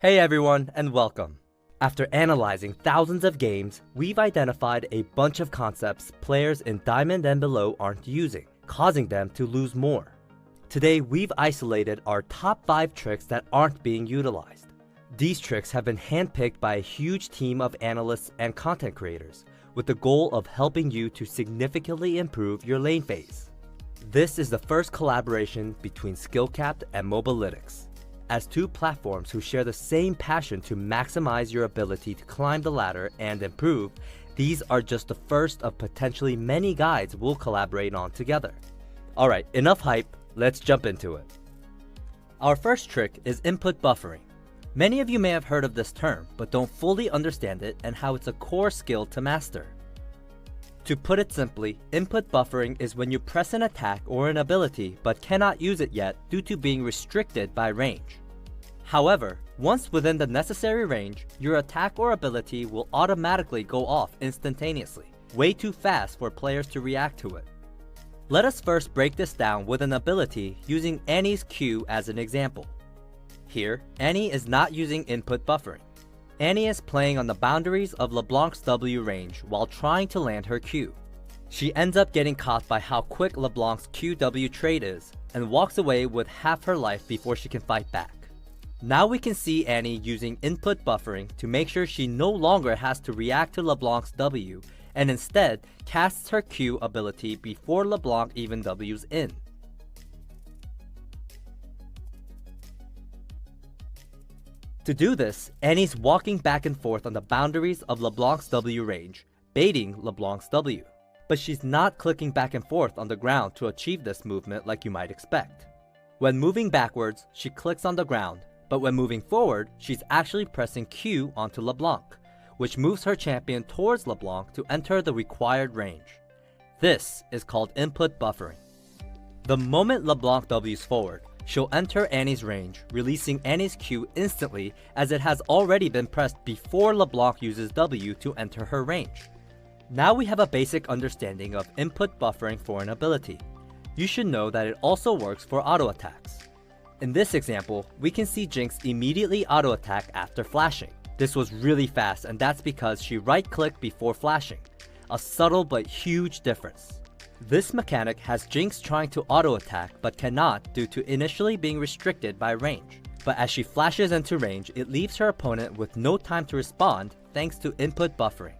Hey everyone, and welcome. After analyzing thousands of games, we've identified a bunch of concepts players in Diamond and below aren't using, causing them to lose more. Today, we've isolated our top 5 tricks that aren't being utilized. These tricks have been handpicked by a huge team of analysts and content creators, with the goal of helping you to significantly improve your lane phase. This is the first collaboration between Skillcapped and Mobalytics. As two platforms who share the same passion to maximize your ability to climb the ladder and improve, these are just the first of potentially many guides we'll collaborate on together. Alright, enough hype, let's jump into it. Our first trick is input buffering. Many of you may have heard of this term, but don't fully understand it and how it's a core skill to master. To put it simply, input buffering is when you press an attack or an ability but cannot use it yet due to being restricted by range. However, once within the necessary range, your attack or ability will automatically go off instantaneously, way too fast for players to react to it. Let us first break this down with an ability using Annie's Q as an example. Here, Annie is not using input buffering. Annie is playing on the boundaries of LeBlanc's W range while trying to land her Q. She ends up getting caught by how quick LeBlanc's QW trade is, and walks away with half her life before she can fight back. Now we can see Annie using input buffering to make sure she no longer has to react to LeBlanc's W, and instead casts her Q ability before LeBlanc even W's in. To do this, Annie's walking back and forth on the boundaries of LeBlanc's W range, baiting LeBlanc's W. But she's not clicking back and forth on the ground to achieve this movement like you might expect. When moving backwards, she clicks on the ground, but when moving forward, she's actually pressing Q onto LeBlanc, which moves her champion towards LeBlanc to enter the required range. This is called input buffering. The moment LeBlanc W's forward, she'll enter Annie's range, releasing Annie's Q instantly as it has already been pressed before LeBlanc uses W to enter her range. Now we have a basic understanding of input buffering for an ability. You should know that it also works for auto attacks. In this example, we can see Jinx immediately auto attack after flashing. This was really fast, and that's because she right-clicked before flashing. A subtle but huge difference. This mechanic has Jinx trying to auto attack but cannot due to initially being restricted by range. But as she flashes into range, it leaves her opponent with no time to respond thanks to input buffering.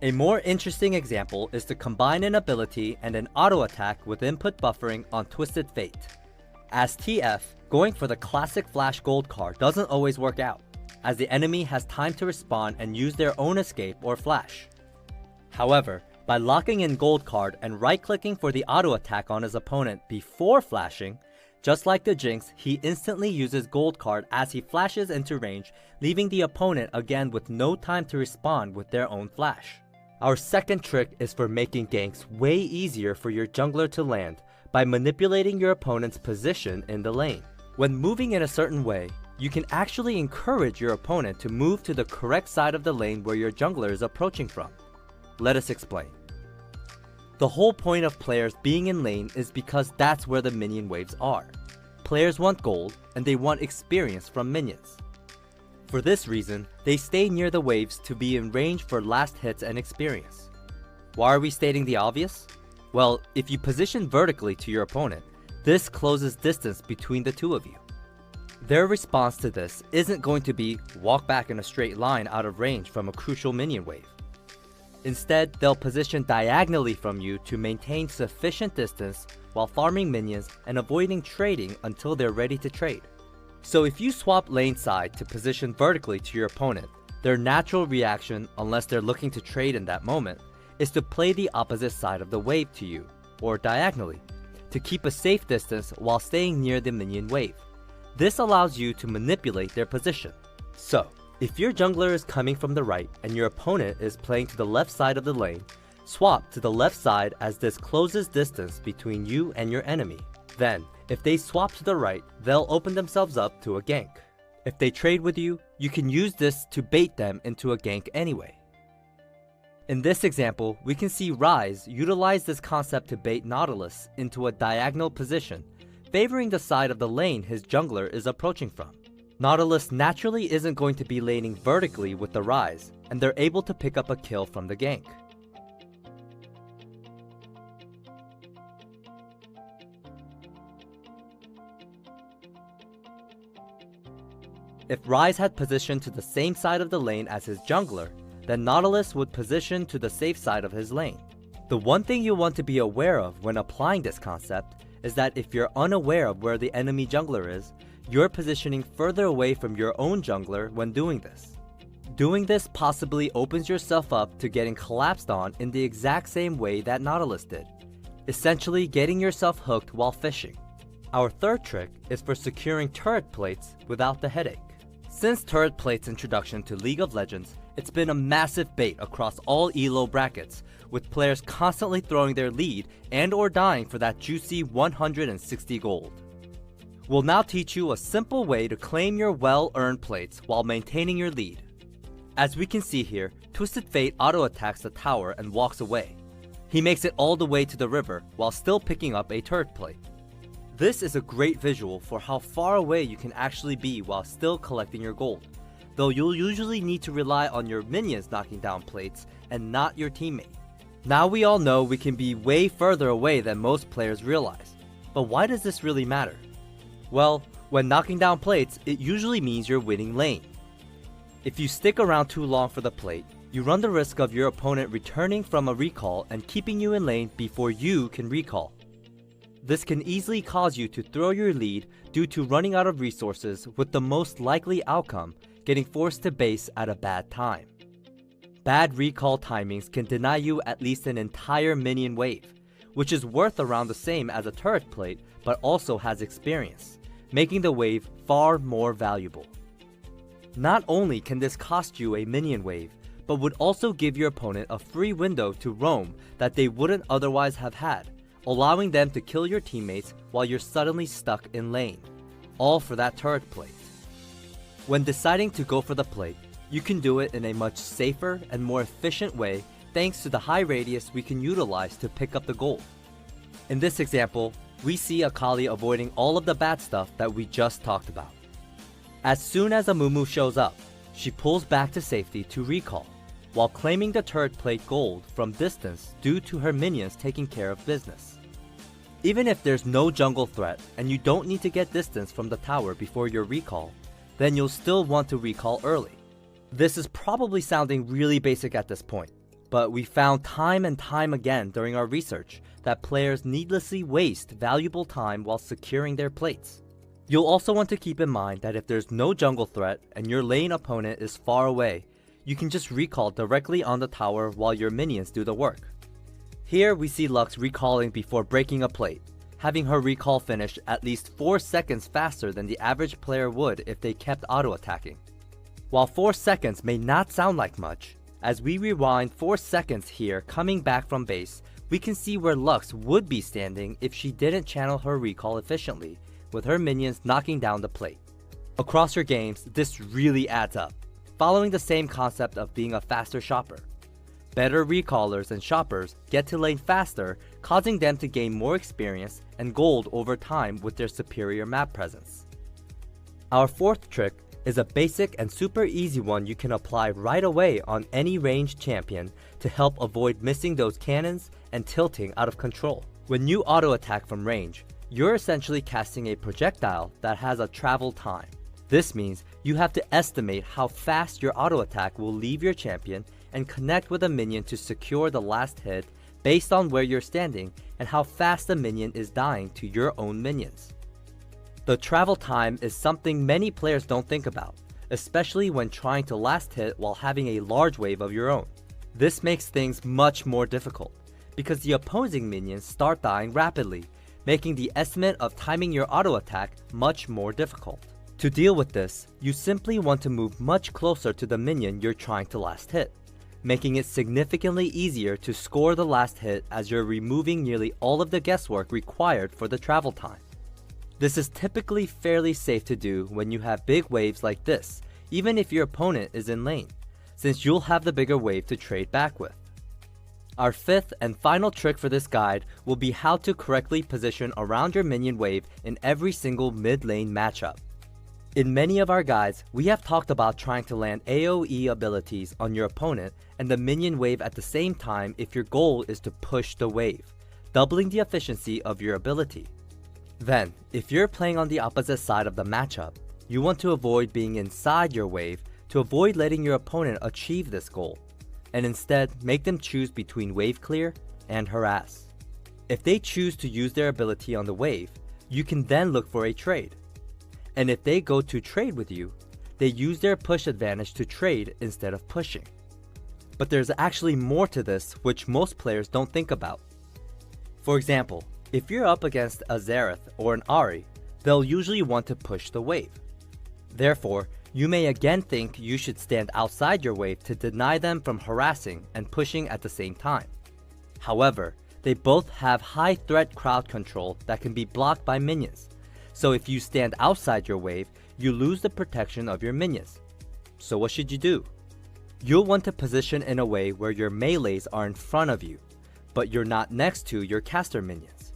A more interesting example is to combine an ability and an auto attack with input buffering on Twisted Fate. As TF, going for the classic flash gold card doesn't always work out, as the enemy has time to respond and use their own escape or flash. However, by locking in gold card and right-clicking for the auto attack on his opponent before flashing, just like the Jinx, he instantly uses gold card as he flashes into range, leaving the opponent again with no time to respond with their own flash. Our second trick is for making ganks way easier for your jungler to land by manipulating your opponent's position in the lane. When moving in a certain way, you can actually encourage your opponent to move to the correct side of the lane where your jungler is approaching from. Let us explain. The whole point of players being in lane is because that's where the minion waves are. Players want gold, and they want experience from minions. For this reason, they stay near the waves to be in range for last hits and experience. Why are we stating the obvious? Well, if you position vertically to your opponent, this closes distance between the two of you. Their response to this isn't going to be walk back in a straight line out of range from a crucial minion wave. Instead, they'll position diagonally from you to maintain sufficient distance while farming minions and avoiding trading until they're ready to trade. So if you swap lane side to position vertically to your opponent, their natural reaction, unless they're looking to trade in that moment, is to play the opposite side of the wave to you, or diagonally, to keep a safe distance while staying near the minion wave. This allows you to manipulate their position. So, if your jungler is coming from the right and your opponent is playing to the left side of the lane, swap to the left side as this closes distance between you and your enemy. Then, if they swap to the right, they'll open themselves up to a gank. If they trade with you, you can use this to bait them into a gank anyway. In this example, we can see Ryze utilize this concept to bait Nautilus into a diagonal position, favoring the side of the lane his jungler is approaching from. Nautilus naturally isn't going to be laning vertically with the Rise, and they're able to pick up a kill from the gank. If Rise had positioned to the same side of the lane as his jungler, then Nautilus would position to the safe side of his lane. The one thing you want to be aware of when applying this concept is that if you're unaware of where the enemy jungler is, you're positioning further away from your own jungler when doing this. Doing this possibly opens yourself up to getting collapsed on in the exact same way that Nautilus did, essentially getting yourself hooked while fishing. Our third trick is for securing turret plates without the headache. Since turret plates' introduction to League of Legends, it's been a massive bait across all ELO brackets, with players constantly throwing their lead and or dying for that juicy 160 gold. We'll now teach you a simple way to claim your well-earned plates while maintaining your lead. As we can see here, Twisted Fate auto-attacks the tower and walks away. He makes it all the way to the river while still picking up a turret plate. This is a great visual for how far away you can actually be while still collecting your gold, though you'll usually need to rely on your minions knocking down plates and not your teammate. Now we all know we can be way further away than most players realize, but why does this really matter? Well, when knocking down plates, it usually means you're winning lane. If you stick around too long for the plate, you run the risk of your opponent returning from a recall and keeping you in lane before you can recall. This can easily cause you to throw your lead due to running out of resources, with the most likely outcome getting forced to base at a bad time. Bad recall timings can deny you at least an entire minion wave, which is worth around the same as a turret plate but also has experience, making the wave far more valuable. Not only can this cost you a minion wave, but would also give your opponent a free window to roam that they wouldn't otherwise have had, allowing them to kill your teammates while you're suddenly stuck in lane, all for that turret plate. When deciding to go for the plate, you can do it in a much safer and more efficient way thanks to the high radius we can utilize to pick up the gold. In this example, we see Akali avoiding all of the bad stuff that we just talked about. As soon as Amumu shows up, she pulls back to safety to recall, while claiming the turret plate gold from distance due to her minions taking care of business. Even if there's no jungle threat and you don't need to get distance from the tower before your recall, then you'll still want to recall early. This is probably sounding really basic at this point, but we found time and time again during our research that players needlessly waste valuable time while securing their plates. You'll also want to keep in mind that if there's no jungle threat and your lane opponent is far away, you can just recall directly on the tower while your minions do the work. Here we see Lux recalling before breaking a plate, having her recall finish at least 4 seconds faster than the average player would if they kept auto-attacking. While 4 seconds may not sound like much, as we rewind 4 seconds here coming back from base, we can see where Lux would be standing if she didn't channel her recall efficiently, with her minions knocking down the plate. Across her games, this really adds up, following the same concept of being a faster shopper. Better recallers and shoppers get to lane faster, causing them to gain more experience and gold over time with their superior map presence. Our fourth trick is a basic and super easy one you can apply right away on any ranged champion to help avoid missing those cannons and tilting out of control. When you auto attack from range, you're essentially casting a projectile that has a travel time. This means you have to estimate how fast your auto attack will leave your champion and connect with a minion to secure the last hit based on where you're standing and how fast the minion is dying to your own minions. The travel time is something many players don't think about, especially when trying to last hit while having a large wave of your own. This makes things much more difficult, because the opposing minions start dying rapidly, making the estimate of timing your auto attack much more difficult. To deal with this, you simply want to move much closer to the minion you're trying to last hit, making it significantly easier to score the last hit as you're removing nearly all of the guesswork required for the travel time. This is typically fairly safe to do when you have big waves like this, even if your opponent is in lane, since you'll have the bigger wave to trade back with. Our fifth and final trick for this guide will be how to correctly position around your minion wave in every single mid lane matchup. In many of our guides, we have talked about trying to land AoE abilities on your opponent and the minion wave at the same time if your goal is to push the wave, doubling the efficiency of your ability. Then, if you're playing on the opposite side of the matchup, you want to avoid being inside your wave to avoid letting your opponent achieve this goal, and instead make them choose between wave clear and harass. If they choose to use their ability on the wave, you can then look for a trade. And if they go to trade with you, they use their push advantage to trade instead of pushing. But there's actually more to this which most players don't think about. For example, if you're up against a Xerath or an Ahri, they'll usually want to push the wave. Therefore, you may again think you should stand outside your wave to deny them from harassing and pushing at the same time. However, they both have high threat crowd control that can be blocked by minions. So if you stand outside your wave, you lose the protection of your minions. So what should you do? You'll want to position in a way where your melees are in front of you, but you're not next to your caster minions.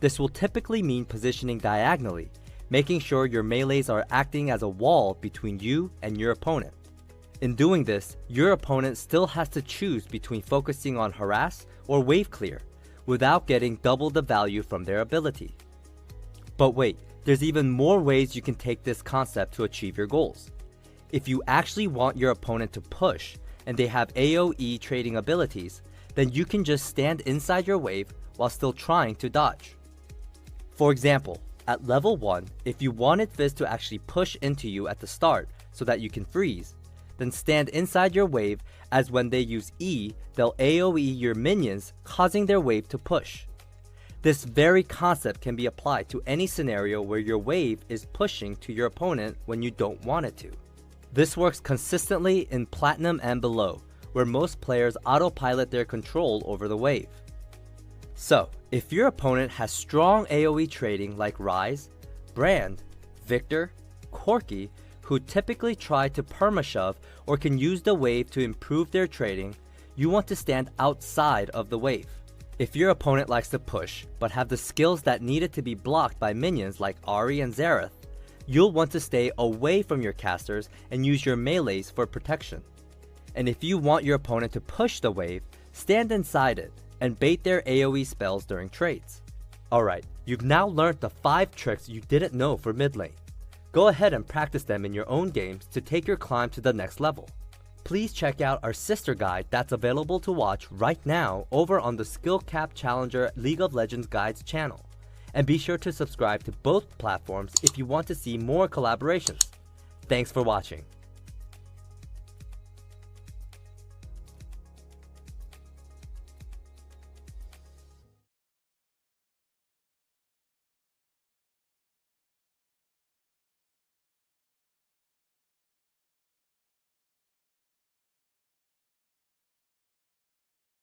This will typically mean positioning diagonally, making sure your melees are acting as a wall between you and your opponent. In doing this, your opponent still has to choose between focusing on harass or wave clear, without getting double the value from their ability. But wait, there's even more ways you can take this concept to achieve your goals. If you actually want your opponent to push, and they have AoE trading abilities, then you can just stand inside your wave while still trying to dodge. For example, at level 1, if you wanted Fizz to actually push into you at the start so that you can freeze, then stand inside your wave, as when they use E, they'll AoE your minions, causing their wave to push. This very concept can be applied to any scenario where your wave is pushing to your opponent when you don't want it to. This works consistently in Platinum and below, where most players autopilot their control over the wave. So, if your opponent has strong AoE trading like Ryze, Brand, Victor, Corki, who typically try to perma-shove or can use the wave to improve their trading, you want to stand outside of the wave. If your opponent likes to push, but have the skills that needed to be blocked by minions like Ahri and Xerath, you'll want to stay away from your casters and use your melees for protection. And if you want your opponent to push the wave, stand inside it and bait their AoE spells during trades. Alright, you've now learned the 5 tricks you didn't know for mid lane. Go ahead and practice them in your own games to take your climb to the next level. Please check out our sister guide that's available to watch right now over on the Skill Cap Challenger League of Legends Guides channel. And be sure to subscribe to both platforms if you want to see more collaborations. Thanks for watching.